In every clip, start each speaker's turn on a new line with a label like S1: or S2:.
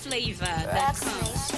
S1: flavor that comes.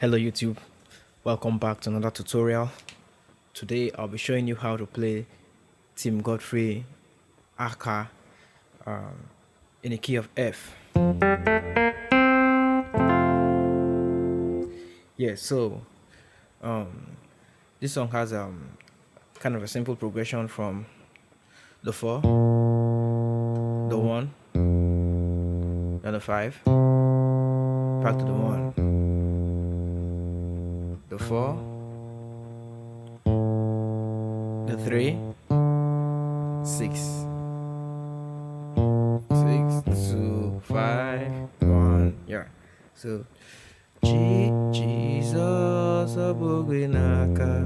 S2: Hello YouTube, welcome back to another tutorial. Today I'll be showing you how to play Tim Godfreys Akaah in a key of F. Yeah, so this song has kind of a simple progression from the 4, the 1, and the 5, back to the 1. The 4, the 3, 6, 2, 5, 1. Yeah. So Jesus Abuginaka,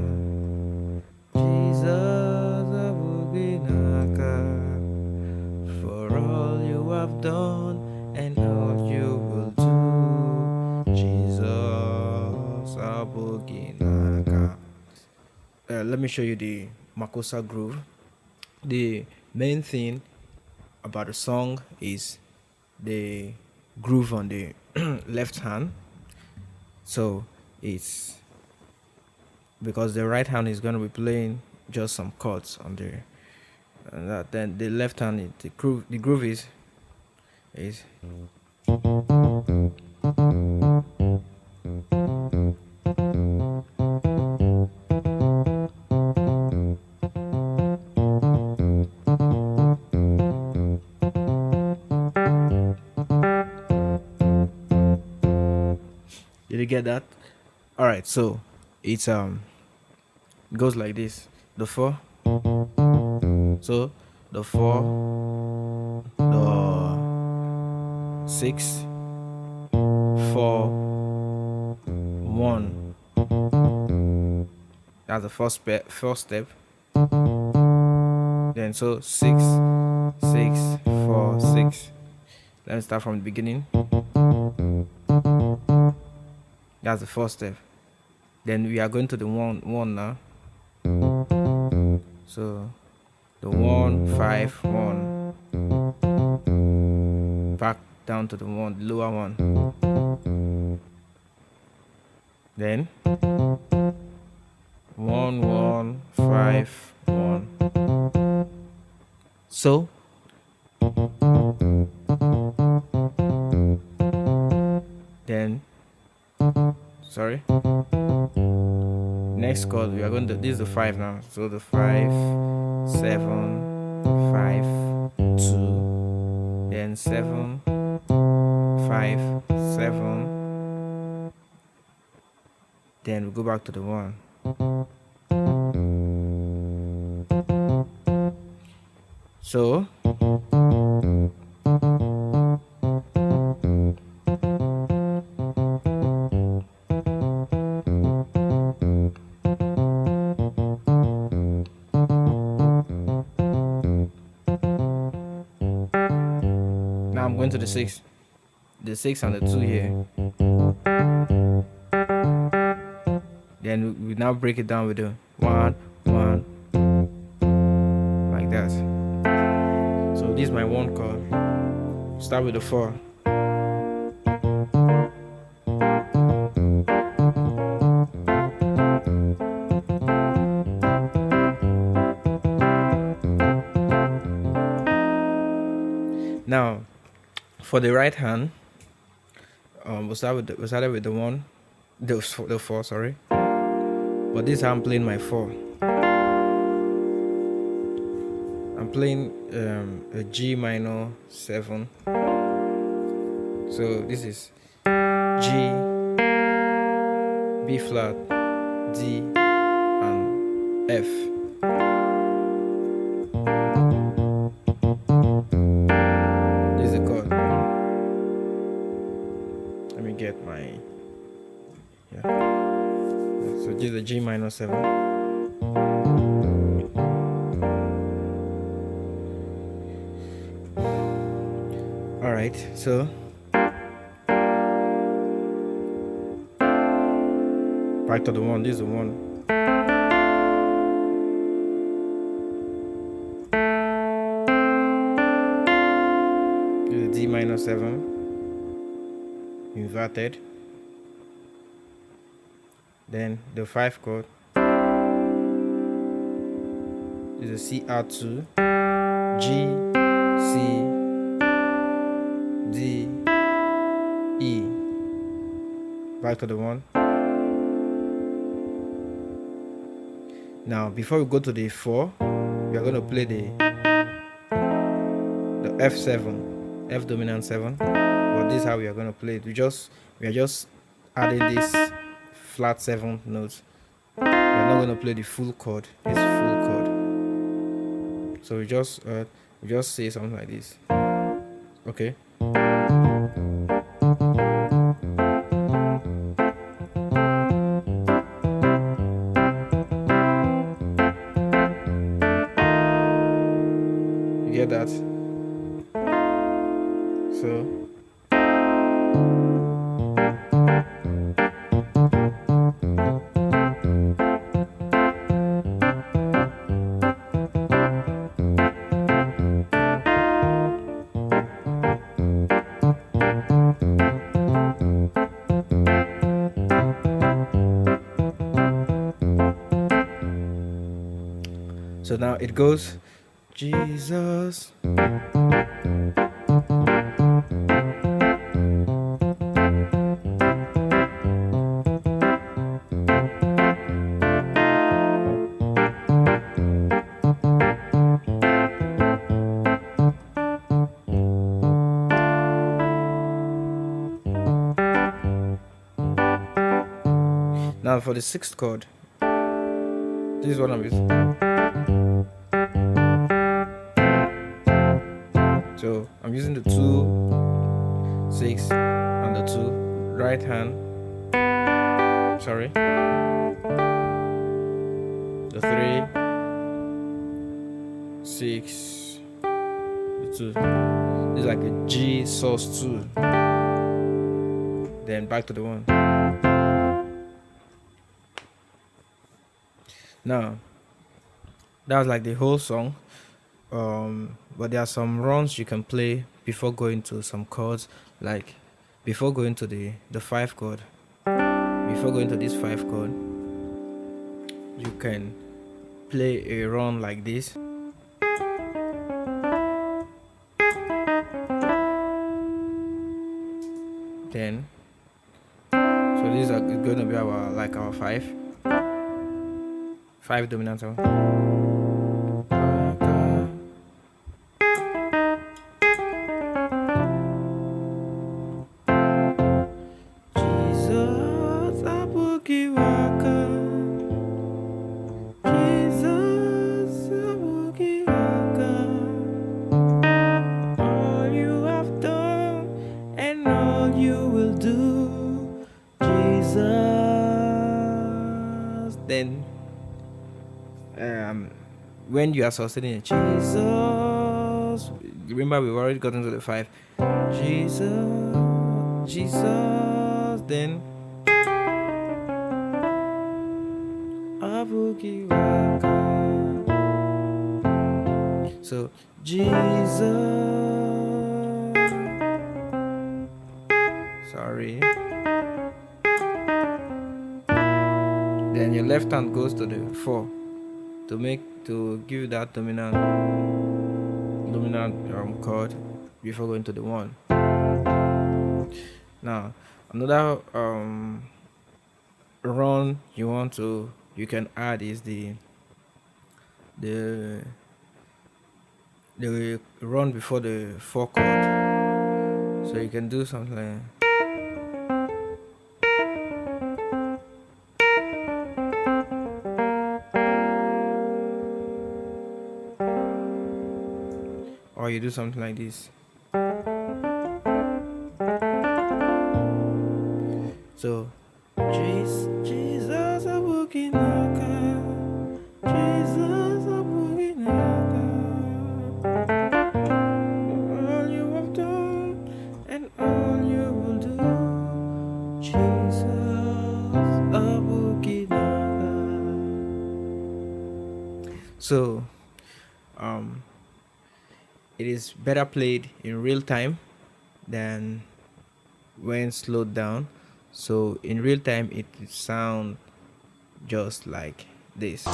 S2: Jesus Abuginaka, for all you have done and all you will do, Jesus Abuginaka. Let me show you the Makosa Groove. The main thing about the song is the groove on the left hand. So it's because the right hand is going to be playing just some chords on there, and then the left hand, the groove is Did you get that? All right, so it's goes like this: the 4, so the 4, the 6, 4, 1. That's the first step. Then so 6, 6, 4, 6. Let me start from the beginning. That's the first step. Then we are going to the one now. So the 1, 5, 1. Back down to the 1, the lower one. Then 1, 1, 5, 1. So then next chord we are going to, this is the 5 now, so the 5, 7, 5, 2, then 7, 5, 7, then we go back to the 1. So now I'm going to the 6 and the 2 here. Then we now break it down with the 1, 1, like that. So this is my 1 chord. Start with the 4. For the right hand, we started with the one, the four, sorry. But this is how I'm playing my four. I'm playing a G minor 7. So this is G, B flat, D, and F. This is the chord. Let me get my, yeah. So this is the G minor 7. All right, so back to the one. This is the one. This is D minor 7 inverted. Then the 5 chord is a CR2, G, C, D, E. Back to the one. Now, before we go to the 4, we are going to play the F7, F dominant 7. But this is how we are going to play it. We are just adding this flat 7 notes. We are not going to play the full chord. It's full chord. So we just say something like this. Okay. You get that? So now it goes, Jesus. Now for the 6th chord, this is what I'm using. So I'm using the 2, 6, and the 2, right hand. Sorry. The 3, 6, the 2. This is like a G sus 2. Then back to the 1. Now, that's like the whole song. But there are some runs you can play before going to some chords, like before going to the 5 chord. Before going to this 5 chord, you can play a run like this. Then, so these are going to be our 5 dominant 7. Then when you are sustaining Jesus, remember we've already gotten to the 5. Jesus, Jesus, then so Jesus, sorry. Then your left hand goes to the 4 to give you that dominant chord before going to the 1. Now, another run you can add is the the run before the four chord. So you can do something like, or you do something like this. So Jesus a boogie knocker, Jesus a boogie knocker. All you have done and all you will do, Jesus a boogie knocker. So it is better played in real time than when slowed down. So in real time it sound just like this.